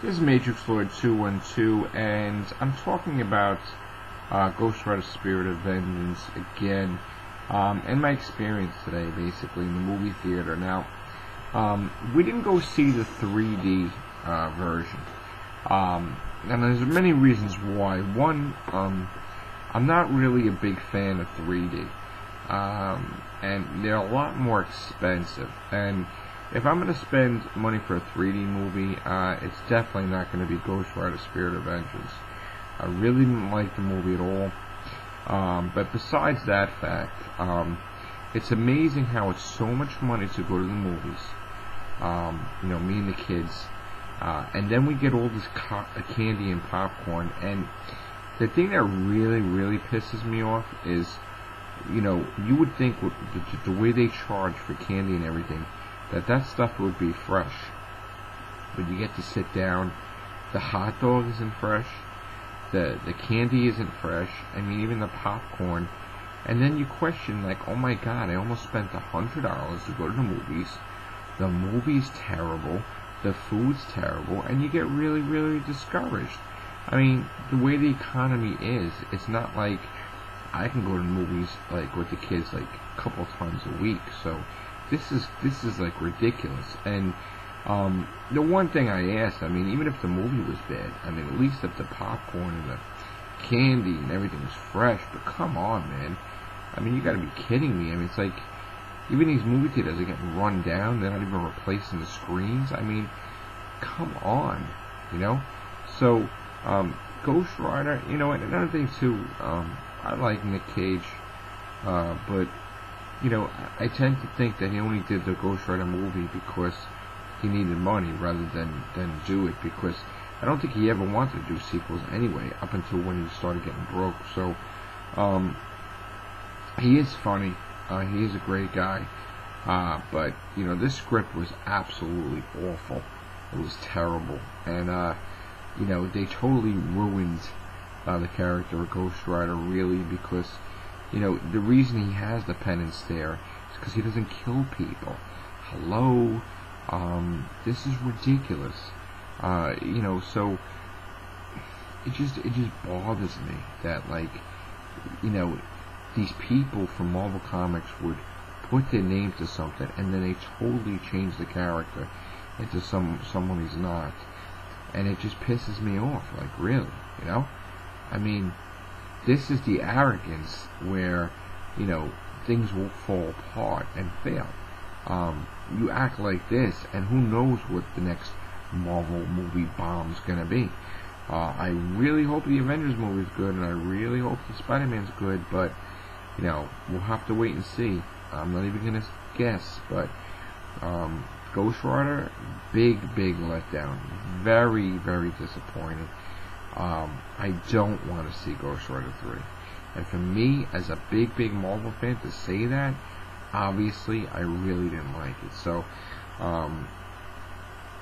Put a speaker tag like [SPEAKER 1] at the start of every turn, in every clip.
[SPEAKER 1] This is Matrix Lord 212, and I'm talking about Ghost Rider Spirit of Vengeance again, and my experience today, basically, in the movie theater. Now, we didn't go see the 3D version, and there's many reasons why. One, I'm not really a big fan of 3D, and they're a lot more expensive, and if I'm going to spend money for a 3D movie, it's definitely not going to be Ghost Rider Spirit of Vengeance. I really didn't like the movie at all. But besides that fact, it's amazing how it's so much money to go to the movies. Me and the kids. And then we get all this candy and popcorn. And the thing that really, really pisses me off is, you would think with the way they charge for candy and everything, that stuff would be fresh. But you get to sit down, the hot dog isn't fresh, the candy isn't fresh, I mean even the popcorn, and then you question like, oh my god, I almost spent $100 to go to the movie's terrible, the food's terrible, and you get really, really discouraged. I mean, the way the economy is, it's not like I can go to the movies like with the kids like a couple times a week, so this is like ridiculous. And the one thing I asked, I mean, even if the movie was bad, I mean, at least if the popcorn and the candy and everything was fresh. But come on, man. I mean, you got to be kidding me. I mean, it's like even these movie theaters are getting run down. They're not even replacing the screens. I mean, come on, So Ghost Rider, and another thing too. I like Nick Cage, but I tend to think that he only did the Ghost Rider movie because he needed money rather than do it, because I don't think he ever wanted to do sequels anyway, up until when he started getting broke. So, he is funny, he is a great guy, but, this script was absolutely awful. It was terrible, and, they totally ruined the character of Ghost Rider, really, because the reason he has the penance there is because he doesn't kill people. Hello? This is ridiculous. So it just bothers me that, like, these people from Marvel Comics would put their name to something and then they totally change the character into someone he's not. And it just pisses me off, like, really, I mean, this is the arrogance where, things will fall apart and fail. You act like this, and who knows what the next Marvel movie bomb's gonna be. I really hope the Avengers movie's good, and I really hope the Spider-Man's good, but, we'll have to wait and see. I'm not even gonna guess, but, Ghost Rider, big letdown. Very, very disappointed. I don't want to see Ghost Rider 3. And for me, as a big Marvel fan, to say that, obviously, I really didn't like it. So,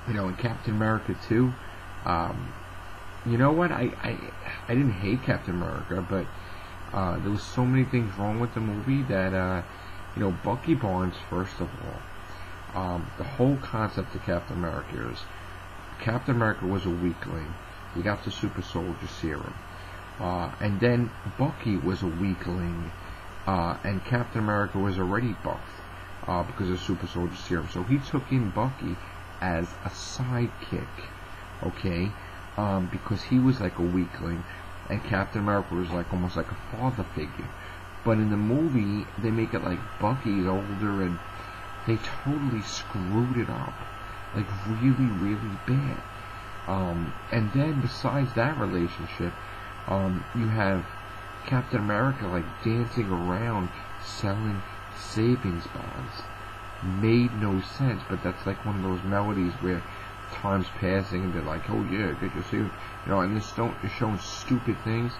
[SPEAKER 1] in Captain America 2, you know what? I didn't hate Captain America, but there was so many things wrong with the movie that, Bucky Barnes, first of all, the whole concept of Captain America is Captain America was a weakling. He got the super soldier serum. And then Bucky was a weakling. And Captain America was already buffed because of super soldier serum. So he took in Bucky as a sidekick. Okay? Because he was like a weakling. And Captain America was like almost like a father figure. But in the movie, they make it like Bucky's older, and they totally screwed it up. Like really, really bad. And then besides that relationship, you have Captain America like dancing around selling savings bonds. Made no sense, but that's like one of those melodies where time's passing and they're like, oh yeah, get your savings, and they're showing stupid things.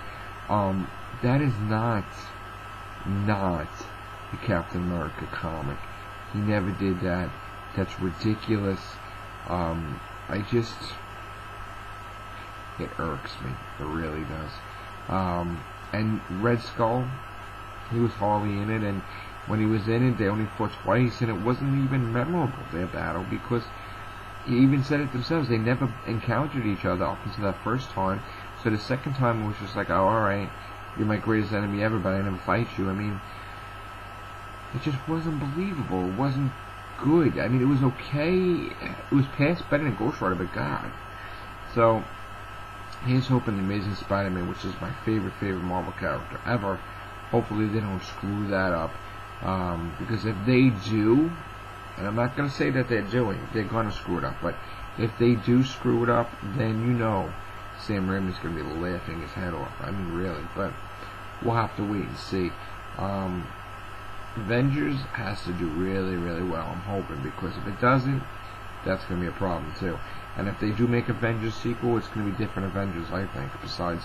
[SPEAKER 1] That is not the Captain America comic. He never did that. That's ridiculous. It irks me. It really does. And Red Skull, he was hardly in it, and when he was in it, they only fought twice, and it wasn't even memorable, their battle, because he even said it themselves. They never encountered each other up until that first time. So the second time it was just like, oh, alright, you're my greatest enemy ever, but I never fight you. I mean, it just wasn't believable. It wasn't good. I mean, it was okay. It was past better than Ghost Rider, but God. So, here's hoping the Amazing Spider-Man, which is my favorite Marvel character ever, hopefully they don't screw that up. Because if they do, and I'm not going to say that they're going to screw it up, but if they do screw it up, then you know Sam Raimi's going to be laughing his head off. I mean, really. But we'll have to wait and see. Avengers has to do really, really well, I'm hoping, because if it doesn't, that's going to be a problem too. And if they do make Avengers sequel, it's going to be different Avengers, I think, besides